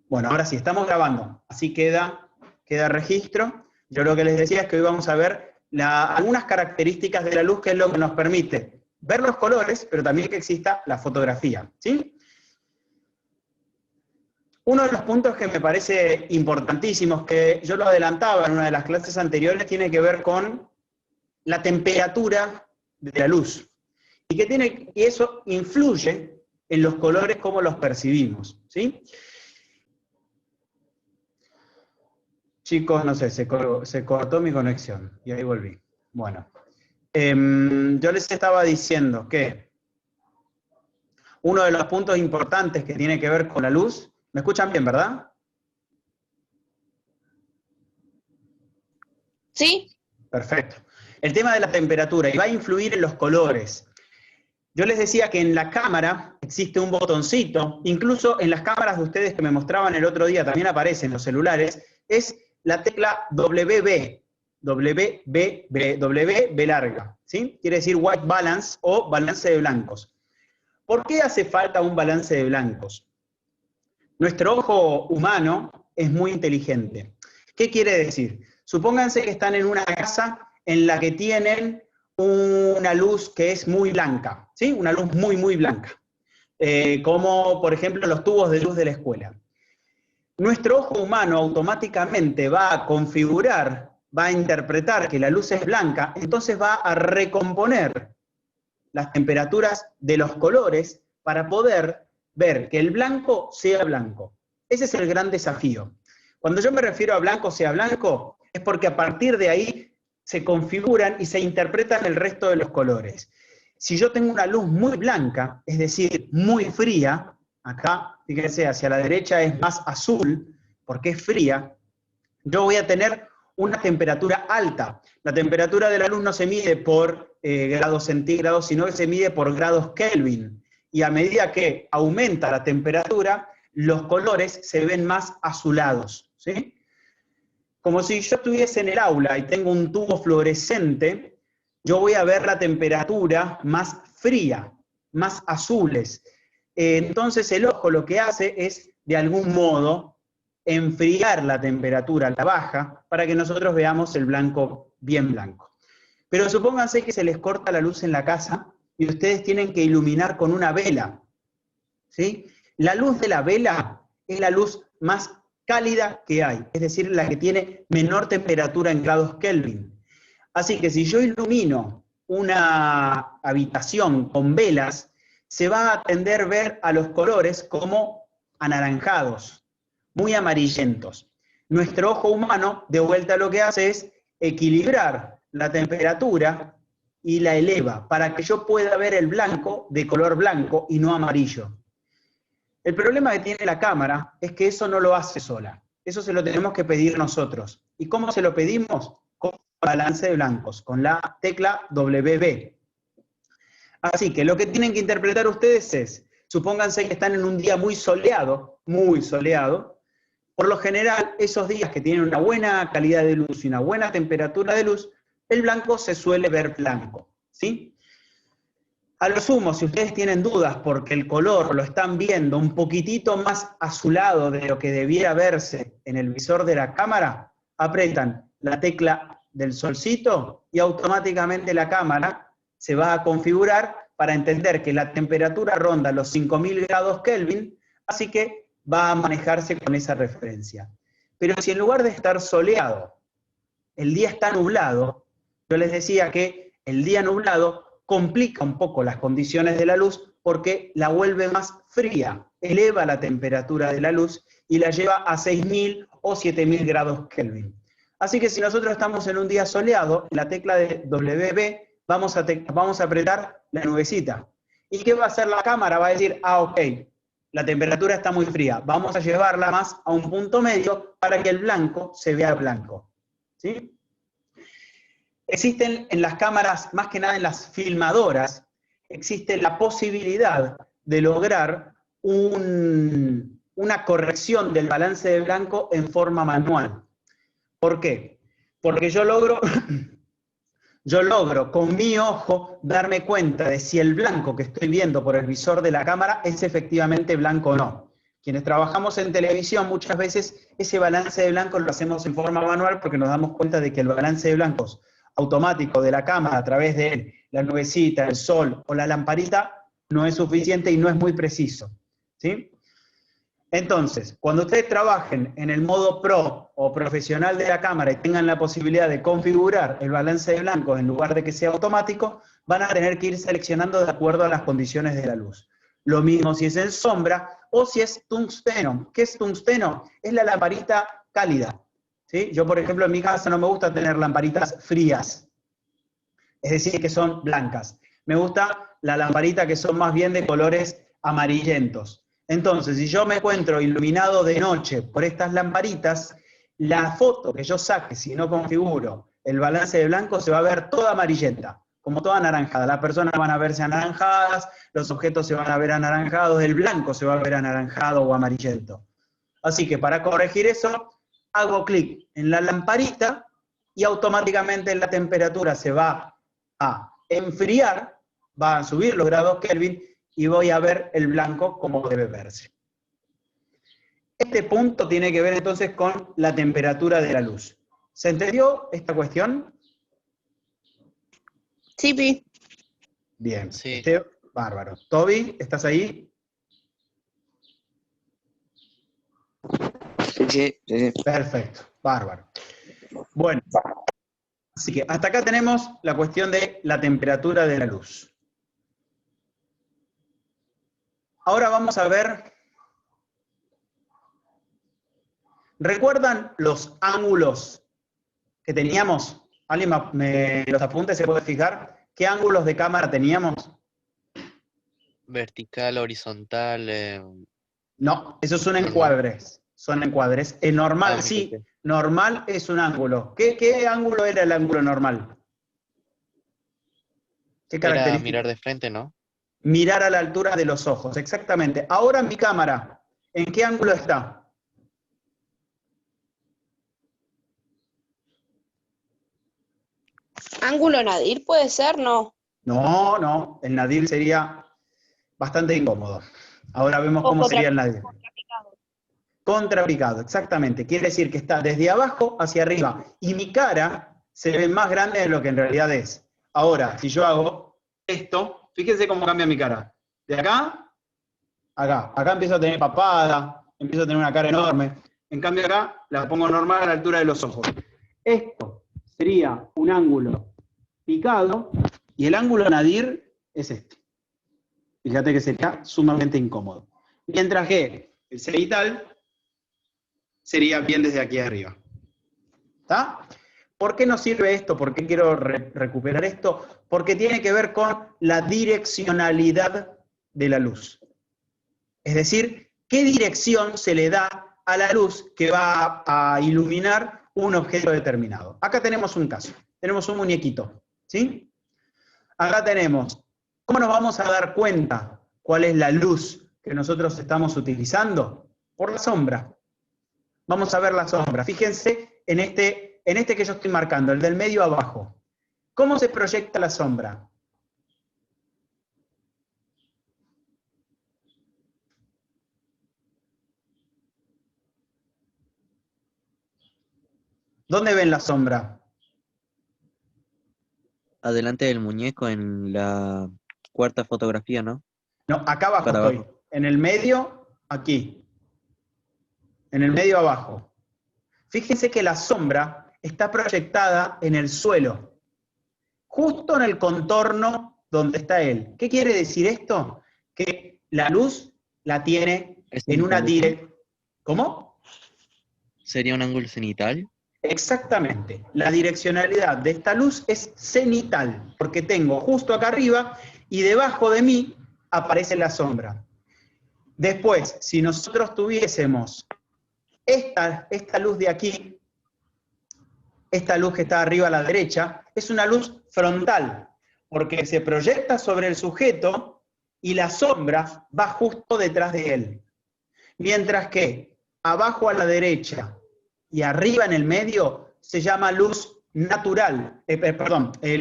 Bueno, ahora sí, estamos grabando, así queda registro. Yo lo que les decía es que hoy vamos a ver algunas características de la luz, que es lo que nos permite ver los colores, pero también que exista la fotografía, ¿sí? Uno de los puntos que me parece importantísimos, que yo lo adelantaba en una de las clases anteriores, tiene que ver con la temperatura de la luz. Y eso influye en los colores, como los percibimos, ¿sí? Chicos, no sé, se cortó mi conexión y ahí volví. Bueno, yo les estaba diciendo que uno de los puntos importantes que tiene que ver con la luz, ¿me escuchan bien, verdad? Sí, Perfecto. El tema de la temperatura, y va a influir en los colores. Yo les decía que en la cámara existe un botoncito, incluso en las cámaras de ustedes que me mostraban el otro día, también aparecen los celulares, es la tecla WB, W larga, ¿sí? Quiere decir white balance o balance de blancos. ¿Por qué hace falta un balance de blancos? Nuestro ojo humano es muy inteligente. ¿Qué quiere decir? Supónganse que están en una casa en la que tienen una luz que es muy blanca, ¿sí? Una luz muy, muy blanca. Como, por ejemplo, los tubos de luz de la escuela. Nuestro ojo humano automáticamente va a configurar, va a interpretar que la luz es blanca, entonces va a recomponer las temperaturas de los colores para poder ver que el blanco sea blanco. Ese es el gran desafío. Cuando yo me refiero a blanco sea blanco, es porque a partir de ahí se configuran y se interpretan el resto de los colores. Si yo tengo una luz muy blanca, es decir, muy fría, acá, fíjense, hacia la derecha es más azul, porque es fría, yo voy a tener una temperatura alta. La temperatura de la luz no se mide por grados centígrados, sino que se mide por grados Kelvin. Y a medida que aumenta la temperatura, los colores se ven más azulados, ¿sí? Como si yo estuviese en el aula y tengo un tubo fluorescente, yo voy a ver la temperatura más fría, más azules. Entonces el ojo lo que hace es, de algún modo, enfriar la temperatura a la baja para que nosotros veamos el blanco bien blanco. Pero supónganse que se les corta la luz en la casa y ustedes tienen que iluminar con una vela, ¿sí? La luz de la vela es la luz más cálida que hay, es decir, la que tiene menor temperatura en grados Kelvin. Así que si yo ilumino una habitación con velas, se va a tender a ver a los colores como anaranjados, muy amarillentos. Nuestro ojo humano, de vuelta, lo que hace es equilibrar la temperatura y la eleva para que yo pueda ver el blanco de color blanco y no amarillo. El problema que tiene la cámara es que eso no lo hace sola. Eso se lo tenemos que pedir nosotros. ¿Y cómo se lo pedimos? Con balance de blancos, con la tecla WB. Así que lo que tienen que interpretar ustedes es, supónganse que están en un día muy soleado, por lo general, esos días que tienen una buena calidad de luz y una buena temperatura de luz, el blanco se suele ver blanco, ¿sí? A lo sumo, si ustedes tienen dudas porque el color lo están viendo un poquitito más azulado de lo que debiera verse en el visor de la cámara, apretan la tecla del solcito y automáticamente la cámara se va a configurar para entender que la temperatura ronda los 5000 grados Kelvin, así que va a manejarse con esa referencia. Pero si en lugar de estar soleado, el día está nublado, yo les decía que el día nublado complica un poco las condiciones de la luz porque la vuelve más fría, eleva la temperatura de la luz y la lleva a 6000 o 7000 grados Kelvin. Así que si nosotros estamos en un día soleado, en la tecla de WB vamos a apretar la nubecita. ¿Y qué va a hacer la cámara? Va a decir, ok, la temperatura está muy fría, vamos a llevarla más a un punto medio para que el blanco se vea blanco, ¿sí? Existen en las cámaras, más que nada en las filmadoras, existe la posibilidad de lograr una corrección del balance de blanco en forma manual. ¿Por qué? Porque yo logro con mi ojo darme cuenta de si el blanco que estoy viendo por el visor de la cámara es efectivamente blanco o no. Quienes trabajamos en televisión, muchas veces ese balance de blancos lo hacemos en forma manual porque nos damos cuenta de que el balance de blancos automático de la cámara a través de la nubecita, el sol o la lamparita no es suficiente y no es muy preciso, ¿sí? Entonces, cuando ustedes trabajen en el modo pro o profesional de la cámara y tengan la posibilidad de configurar el balance de blancos en lugar de que sea automático, van a tener que ir seleccionando de acuerdo a las condiciones de la luz. Lo mismo si es en sombra o si es tungsteno. ¿Qué es tungsteno? Es la lamparita cálida, ¿sí? Yo, por ejemplo, en mi casa no me gusta tener lamparitas frías, es decir, que son blancas. Me gusta la lamparita que son más bien de colores amarillentos. Entonces, si yo me encuentro iluminado de noche por estas lamparitas, la foto que yo saque, si no configuro el balance de blanco, se va a ver toda amarillenta, como toda anaranjada. Las personas van a verse anaranjadas, los objetos se van a ver anaranjados, el blanco se va a ver anaranjado o amarillento. Así que para corregir eso, hago clic en la lamparita y automáticamente la temperatura se va a enfriar, va a subir los grados Kelvin y voy a ver el blanco como debe verse. Este punto tiene que ver entonces con la temperatura de la luz. ¿Se entendió esta cuestión? Sí, Pi. Bien, Sí. Bárbaro. Toby, ¿estás ahí? Sí. Perfecto, bárbaro. Bueno, así que hasta acá tenemos la cuestión de la temperatura de la luz. Ahora vamos a ver, ¿recuerdan los ángulos que teníamos? ¿Alguien los apuntes se puede fijar? ¿Qué ángulos de cámara teníamos? Vertical, horizontal. No, esos son encuadres. Son encuadres. El normal, sí, ok. normal es un ángulo. ¿Qué ángulo era el ángulo normal? ¿Qué Era característica? mirar de frente, ¿no? Mirar a la altura de los ojos, exactamente. Ahora mi cámara, ¿en qué ángulo está? ¿Ángulo nadir puede ser? No. No, el nadir sería bastante incómodo. Ahora vemos O cómo sería el contra- nadir. Contrapicado, exactamente. Quiere decir que está desde abajo hacia arriba. Y mi cara se ve más grande de lo que en realidad es. Ahora, si yo hago esto, fíjense cómo cambia mi cara. De acá, acá. Acá empiezo a tener papada, empiezo a tener una cara enorme. En cambio acá, la pongo normal a la altura de los ojos. Esto sería un ángulo picado, y el ángulo nadir es este. Fíjate que sería sumamente incómodo. Mientras que el cenital sería bien desde aquí arriba. ¿Está? ¿Por qué nos sirve esto? ¿Por qué quiero recuperar esto? Porque tiene que ver con la direccionalidad de la luz. Es decir, qué dirección se le da a la luz que va a iluminar un objeto determinado. Acá tenemos un caso. Tenemos un muñequito, ¿sí? Acá tenemos, ¿cómo nos vamos a dar cuenta cuál es la luz que nosotros estamos utilizando? Por la sombra. Vamos a ver la sombra. Fíjense en este que yo estoy marcando, el del medio abajo. ¿Cómo se proyecta la sombra? ¿Dónde ven la sombra? Adelante del muñeco en la cuarta fotografía, ¿no? No, acá abajo Para estoy. abajo. En el medio, aquí. En el medio abajo. Fíjense que la sombra está proyectada en el suelo, justo en el contorno donde está él. ¿Qué quiere decir esto? Que la luz la tiene ¿Es en una cenital dirección. ¿Cómo? ¿Sería un ángulo cenital? Exactamente. La direccionalidad de esta luz es cenital, porque tengo justo acá arriba y debajo de mí aparece la sombra. Después, si nosotros tuviésemos esta luz de aquí, esta luz que está arriba a la derecha, es una luz frontal, porque se proyecta sobre el sujeto y la sombra va justo detrás de él. Mientras que abajo a la derecha y arriba en el medio se llama luz natural,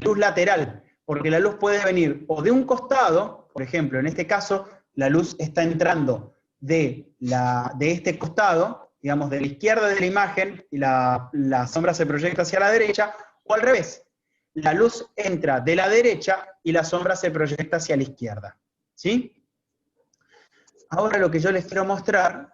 luz lateral, porque la luz puede venir o de un costado, por ejemplo, en este caso, la luz está entrando de este costado, digamos, de la izquierda de la imagen, y la sombra se proyecta hacia la derecha, o al revés. La luz entra de la derecha y la sombra se proyecta hacia la izquierda. ¿Sí? Ahora lo que yo les quiero mostrar,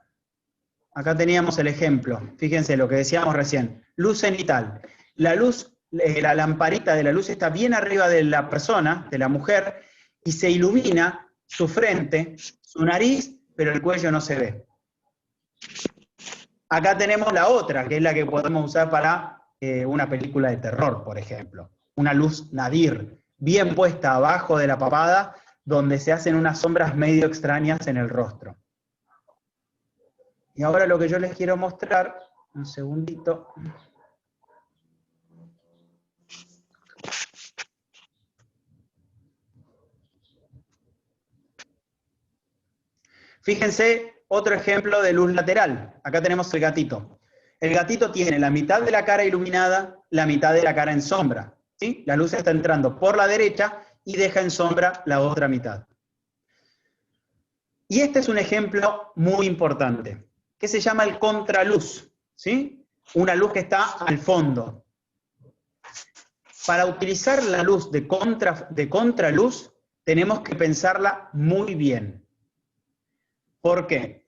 acá teníamos el ejemplo, fíjense lo que decíamos recién, luz cenital. La luz, la lamparita de la luz está bien arriba de la persona, de la mujer, y se ilumina su frente, su nariz, pero el cuello no se ve. Acá tenemos la otra, que es la que podemos usar para una película de terror, por ejemplo. Una luz nadir, bien puesta abajo de la papada, donde se hacen unas sombras medio extrañas en el rostro. Y ahora lo que yo les quiero mostrar, un segundito. Fíjense, otro ejemplo de luz lateral. Acá tenemos el gatito. El gatito tiene la mitad de la cara iluminada, la mitad de la cara en sombra. ¿Sí? La luz está entrando por la derecha y deja en sombra la otra mitad. Y este es un ejemplo muy importante, que se llama el contraluz. ¿Sí? Una luz que está al fondo. Para utilizar la luz de contraluz, tenemos que pensarla muy bien. ¿Por qué?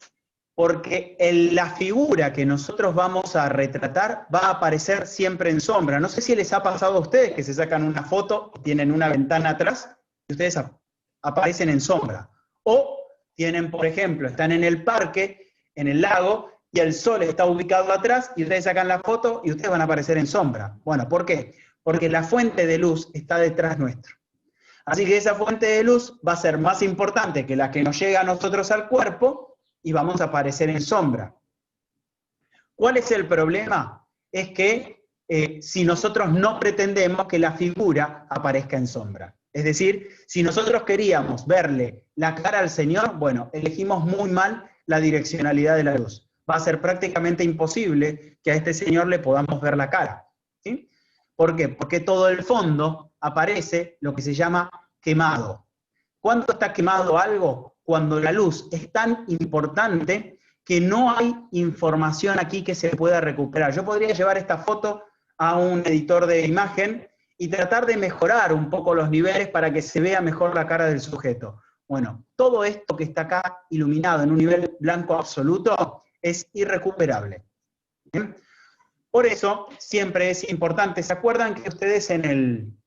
Porque la figura que nosotros vamos a retratar va a aparecer siempre en sombra. No sé si les ha pasado a ustedes que se sacan una foto, tienen una ventana atrás, y ustedes aparecen en sombra. O tienen, por ejemplo, están en el parque, en el lago, y el sol está ubicado atrás, y ustedes sacan la foto y ustedes van a aparecer en sombra. Bueno, ¿por qué? Porque la fuente de luz está detrás nuestro. Así que esa fuente de luz va a ser más importante que la que nos llega a nosotros al cuerpo y vamos a aparecer en sombra. ¿Cuál es el problema? Es que si nosotros no pretendemos que la figura aparezca en sombra. Es decir, si nosotros queríamos verle la cara al Señor, bueno, elegimos muy mal la direccionalidad de la luz. Va a ser prácticamente imposible que a este Señor le podamos ver la cara. ¿Sí? ¿Por qué? Porque todo el fondo aparece lo que se llama quemado. ¿Cuándo está quemado algo? Cuando la luz es tan importante que no hay información aquí que se pueda recuperar. Yo podría llevar esta foto a un editor de imagen y tratar de mejorar un poco los niveles para que se vea mejor la cara del sujeto. Bueno, todo esto que está acá iluminado en un nivel blanco absoluto es irrecuperable. ¿Bien? Por eso, siempre es importante. ¿Se acuerdan que ustedes en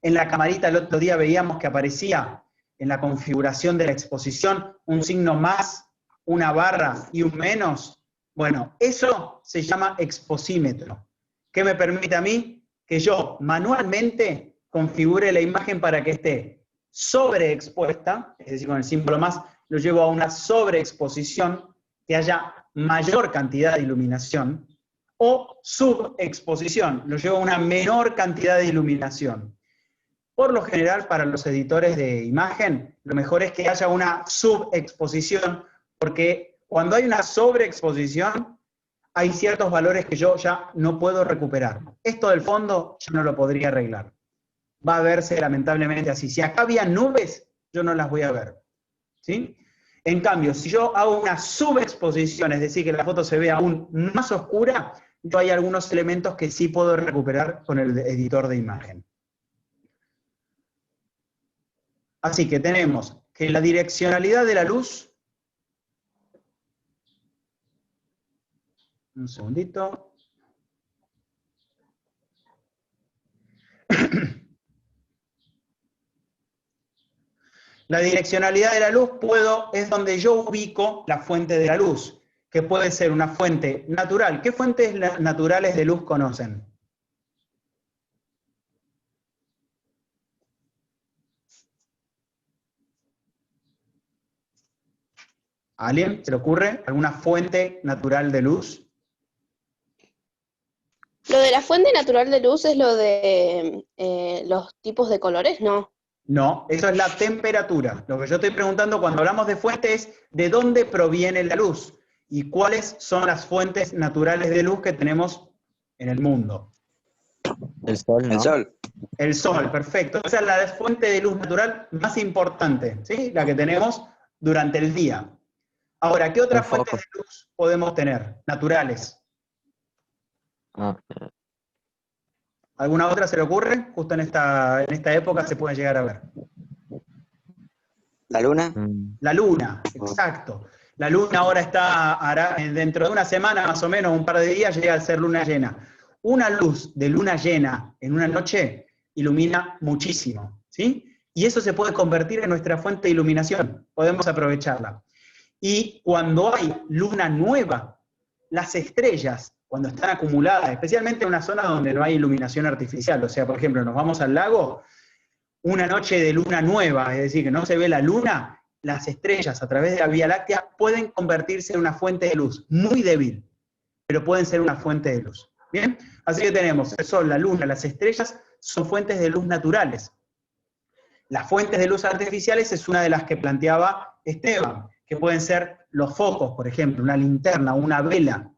la camarita el otro día veíamos que aparecía en la configuración de la exposición un signo más, una barra y un menos? Bueno, eso se llama exposímetro. ¿Qué me permite a mí? Que yo manualmente configure la imagen para que esté sobreexpuesta, es decir, con el símbolo más, lo llevo a una sobreexposición, que haya mayor cantidad de iluminación, o subexposición, lo llevo a una menor cantidad de iluminación. Por lo general, para los editores de imagen, lo mejor es que haya una subexposición, porque cuando hay una sobreexposición, hay ciertos valores que yo ya no puedo recuperar. Esto del fondo yo no lo podría arreglar. Va a verse lamentablemente así. Si acá había nubes, yo no las voy a ver. ¿Sí? En cambio, si yo hago una subexposición, es decir, que la foto se vea aún más oscura, yo hay algunos elementos que sí puedo recuperar con el editor de imagen. Así que tenemos que la direccionalidad de la luz, un segundito, la direccionalidad de la luz es donde yo ubico la fuente de la luz, que puede ser una fuente natural. ¿Qué fuentes naturales de luz conocen? ¿A alguien se le ocurre alguna fuente natural de luz? Lo de la fuente natural de luz es lo de los tipos de colores, ¿no? No, eso es la temperatura. Lo que yo estoy preguntando cuando hablamos de fuente es de dónde proviene la luz y cuáles son las fuentes naturales de luz que tenemos en el mundo. El sol, ¿no? El sol. El sol, perfecto. Esa es la fuente de luz natural más importante, ¿sí? La que tenemos durante el día. Ahora, ¿qué otras Un fuentes foco. de luz podemos tener? Naturales. Ah, ¿Alguna otra se le ocurre? Justo en esta época se puede llegar a ver. ¿La luna? La luna, exacto. La luna ahora dentro de una semana, más o menos, un par de días, llega a ser luna llena. Una luz de luna llena en una noche ilumina muchísimo, ¿sí? Y eso se puede convertir en nuestra fuente de iluminación. Podemos aprovecharla. Y cuando hay luna nueva, las estrellas, cuando están acumuladas, especialmente en una zona donde no hay iluminación artificial, o sea, por ejemplo, nos vamos al lago, una noche de luna nueva, es decir, que no se ve la luna, las estrellas a través de la Vía Láctea pueden convertirse en una fuente de luz, muy débil, pero pueden ser una fuente de luz. ¿Bien? Así que tenemos el Sol, la Luna, las estrellas, son fuentes de luz naturales. Las fuentes de luz artificiales es una de las que planteaba Esteban, que pueden ser los focos, por ejemplo, una linterna, una vela,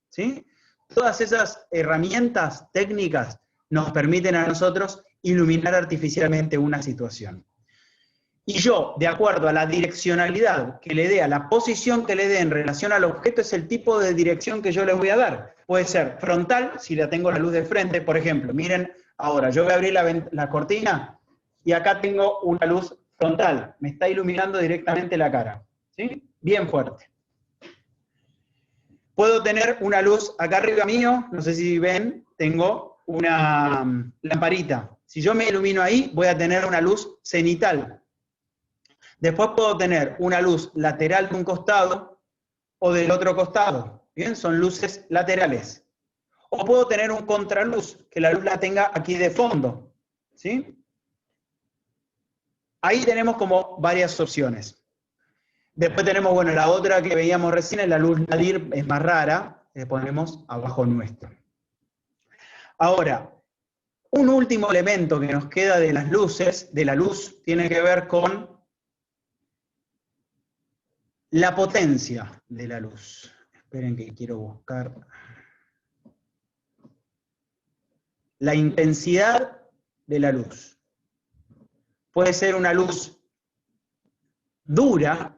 ¿sí? Todas esas herramientas técnicas nos permiten a nosotros iluminar artificialmente una situación. Y yo, de acuerdo a la direccionalidad que le dé, a la posición que le dé en relación al objeto, es el tipo de dirección que yo le voy a dar. Puede ser frontal, si la tengo la luz de frente, por ejemplo. Miren, ahora, yo voy a abrir la cortina y acá tengo una luz frontal. Me está iluminando directamente la cara, ¿sí? Bien fuerte. Puedo tener una luz acá arriba mío, no sé si ven, tengo una lamparita. Si yo me ilumino ahí, voy a tener una luz cenital. Después puedo tener una luz lateral de un costado o del otro costado. ¿Bien? Son luces laterales. O puedo tener un contraluz, que la luz la tenga aquí de fondo. ¿Sí? Ahí tenemos como varias opciones. Después tenemos, bueno, la otra que veíamos recién, la luz nadir, es más rara, que ponemos abajo nuestro. Ahora, un último elemento que nos queda de las luces, de la luz, tiene que ver con la potencia de la luz. Esperen que quiero buscar. La intensidad de la luz. Puede ser una luz dura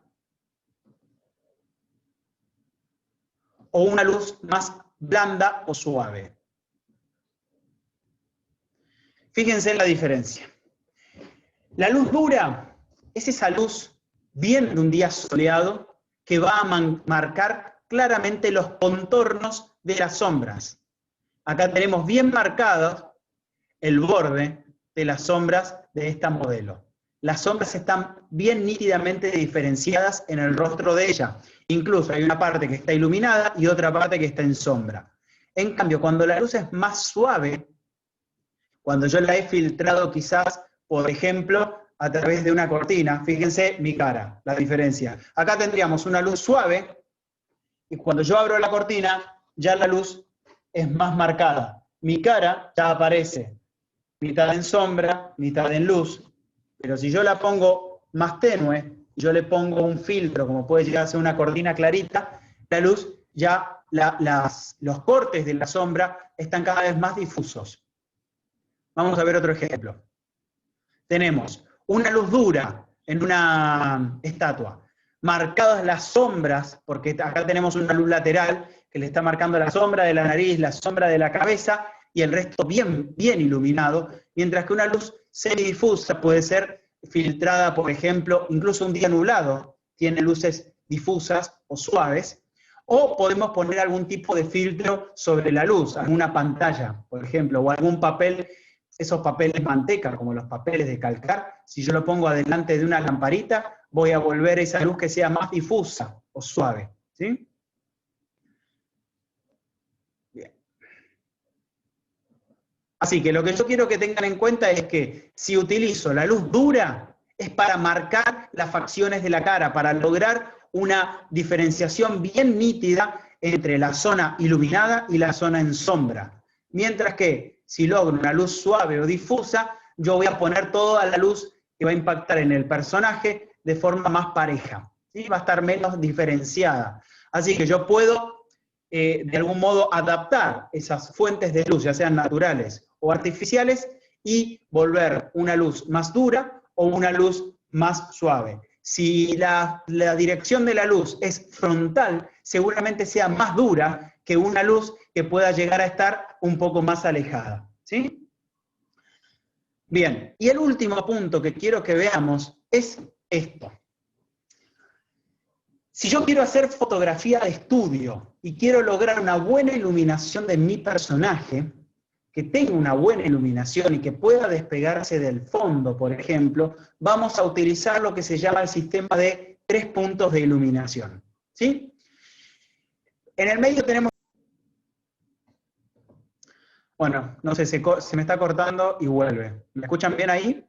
o una luz más blanda o suave. Fíjense en la diferencia. La luz dura es esa luz bien de un día soleado que va a marcar claramente los contornos de las sombras. Acá tenemos bien marcados el borde de las sombras de esta modelo. Las sombras están bien nítidamente diferenciadas en el rostro de ella. Incluso hay una parte que está iluminada y otra parte que está en sombra. En cambio, cuando la luz es más suave, cuando yo la he filtrado quizás, por ejemplo, a través de una cortina, fíjense mi cara, la diferencia. Acá tendríamos una luz suave, y cuando yo abro la cortina, ya la luz es más marcada. Mi cara ya aparece mitad en sombra, mitad en luz, pero si yo la pongo más tenue, yo le pongo un filtro, como puede llegar a ser una cortina clarita, la luz ya, los cortes de la sombra están cada vez más difusos. Vamos a ver otro ejemplo. Tenemos una luz dura en una estatua, marcadas las sombras, porque acá tenemos una luz lateral que le está marcando la sombra de la nariz, la sombra de la cabeza, y el resto bien, bien iluminado, mientras que una luz semidifusa puede ser filtrada, por ejemplo, incluso un día nublado, tiene luces difusas o suaves, o podemos poner algún tipo de filtro sobre la luz, alguna pantalla, por ejemplo, o algún papel, esos papeles manteca, como los papeles de calcar, si yo lo pongo adelante de una lamparita, voy a volver esa luz que sea más difusa o suave, ¿sí? Bien. Así que lo que yo quiero que tengan en cuenta es que si utilizo la luz dura, es para marcar las facciones de la cara, para lograr una diferenciación bien nítida entre la zona iluminada y la zona en sombra. Mientras que si logro una luz suave o difusa, yo voy a poner toda la luz que va a impactar en el personaje de forma más pareja, ¿sí? Va a estar menos diferenciada. Así que yo puedo, de algún modo, adaptar esas fuentes de luz, ya sean naturales o artificiales, y volver una luz más dura o una luz más suave. Si la dirección de la luz es frontal, seguramente sea más dura que una luz que pueda llegar a estar un poco más alejada. ¿Sí? Bien, y el último punto que quiero que veamos es esto. Si yo quiero hacer fotografía de estudio y quiero lograr una buena iluminación de mi personaje, que tenga una buena iluminación y que pueda despegarse del fondo, por ejemplo, vamos a utilizar lo que se llama el sistema de 3 puntos de iluminación. ¿Sí? En el medio tenemos... Bueno, no sé, se me está cortando y vuelve. ¿Me escuchan bien ahí?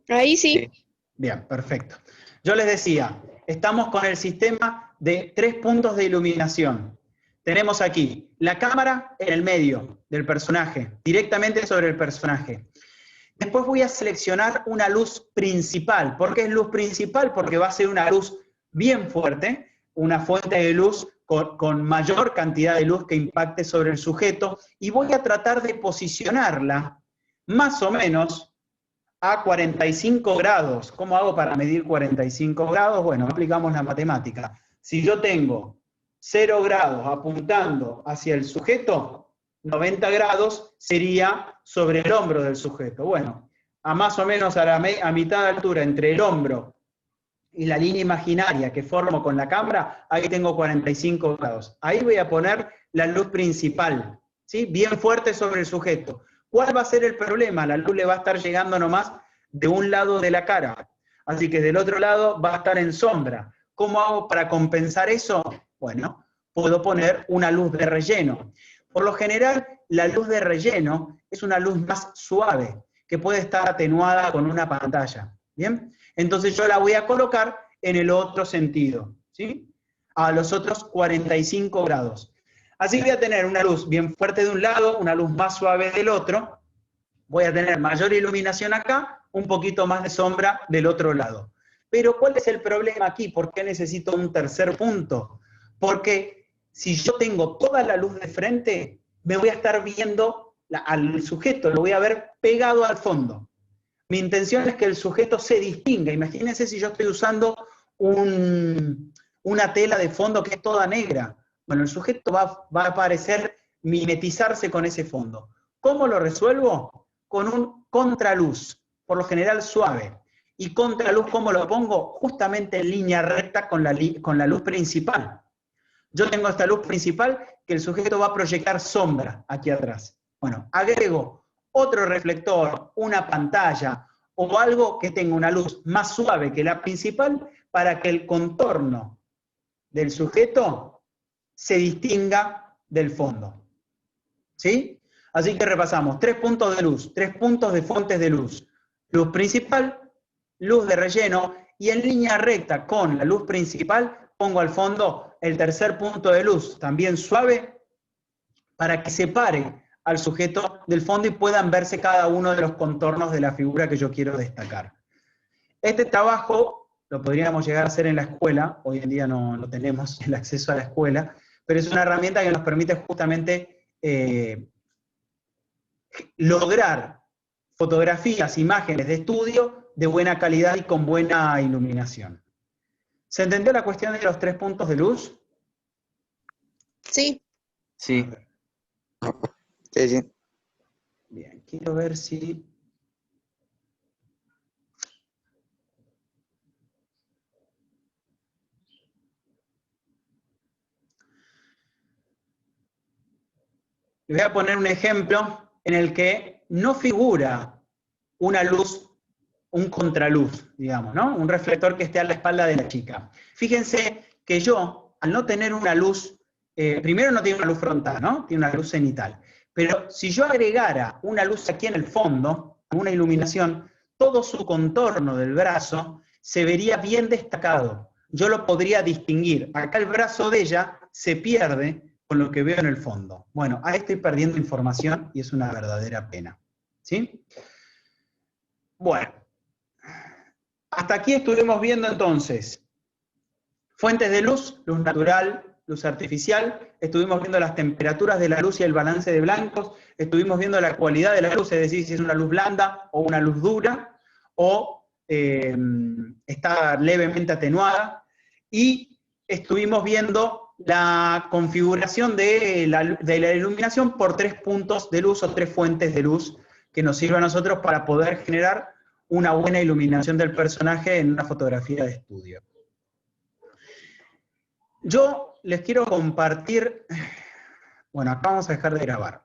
Ahí sí. Bien, perfecto. Yo les decía, estamos con el sistema de 3 puntos de iluminación. Tenemos aquí la cámara en el medio del personaje, directamente sobre el personaje. Después voy a seleccionar una luz principal. ¿Por qué es luz principal? Porque va a ser una luz bien fuerte, una fuente de luz con mayor cantidad de luz que impacte sobre el sujeto, y voy a tratar de posicionarla más o menos a 45 grados. ¿Cómo hago para medir 45 grados? Bueno, aplicamos la matemática. Si yo tengo 0 grados apuntando hacia el sujeto, 90 grados sería sobre el hombro del sujeto. Bueno, a más o menos a mitad de altura entre el hombro y la línea imaginaria que formo con la cámara, ahí tengo 45 grados. Ahí voy a poner la luz principal, ¿sí? Bien fuerte sobre el sujeto. ¿Cuál va a ser el problema? La luz le va a estar llegando nomás de un lado de la cara, así que del otro lado va a estar en sombra. ¿Cómo hago para compensar eso? Bueno, puedo poner una luz de relleno. Por lo general, la luz de relleno es una luz más suave, que puede estar atenuada con una pantalla. ¿Bien? Entonces yo la voy a colocar en el otro sentido, ¿sí? A los otros 45 grados. Así voy a tener una luz bien fuerte de un lado, una luz más suave del otro. Voy a tener mayor iluminación acá, un poquito más de sombra del otro lado. Pero ¿cuál es el problema aquí? ¿Por qué necesito un tercer punto? Porque si yo tengo toda la luz de frente, me voy a estar viendo al sujeto, lo voy a ver pegado al fondo. Mi intención es que el sujeto se distinga. Imagínense si yo estoy usando una tela de fondo que es toda negra. Bueno, el sujeto va a aparecer, mimetizarse con ese fondo. ¿Cómo lo resuelvo? Con un contraluz, por lo general suave. ¿Y contraluz cómo lo pongo? Justamente en línea recta con la luz principal. Yo tengo esta luz principal que el sujeto va a proyectar sombra aquí atrás. Bueno, agrego otro reflector, una pantalla o algo que tenga una luz más suave que la principal para que el contorno del sujeto se distinga del fondo. ¿Sí? Así que repasamos, 3 puntos de luz, 3 puntos de fuentes de luz. Luz principal, luz de relleno, y en línea recta con la luz principal pongo al fondo el tercer punto de luz, también suave, para que separe al sujeto del fondo y puedan verse cada uno de los contornos de la figura que yo quiero destacar. Este trabajo lo podríamos llegar a hacer en la escuela, hoy en día no tenemos el acceso a la escuela, pero es una herramienta que nos permite justamente lograr fotografías, imágenes de estudio de buena calidad y con buena iluminación. ¿Se entendió la cuestión de los 3 puntos de luz? Sí. Sí. Sí, sí. Bien, quiero ver si... Les voy a poner un ejemplo en el que no figura una luz, un contraluz, digamos, ¿no? Un reflector que esté a la espalda de la chica. Fíjense que yo, al no tener una luz, primero no tiene una luz frontal, ¿no? Tiene una luz cenital. Pero si yo agregara una luz aquí en el fondo, una iluminación, todo su contorno del brazo se vería bien destacado. Yo lo podría distinguir. Acá el brazo de ella se pierde con lo que veo en el fondo. Bueno, ahí estoy perdiendo información y es una verdadera pena. ¿Sí? Bueno, hasta aquí estuvimos viendo entonces fuentes de luz, luz natural, luz artificial, estuvimos viendo las temperaturas de la luz y el balance de blancos, estuvimos viendo la cualidad de la luz, es decir, si es una luz blanda o una luz dura, o está levemente atenuada, y estuvimos viendo la configuración de la iluminación por 3 puntos de luz o 3 fuentes de luz que nos sirven a nosotros para poder generar una buena iluminación del personaje en una fotografía de estudio. Yo les quiero compartir, bueno, acá vamos a dejar de grabar.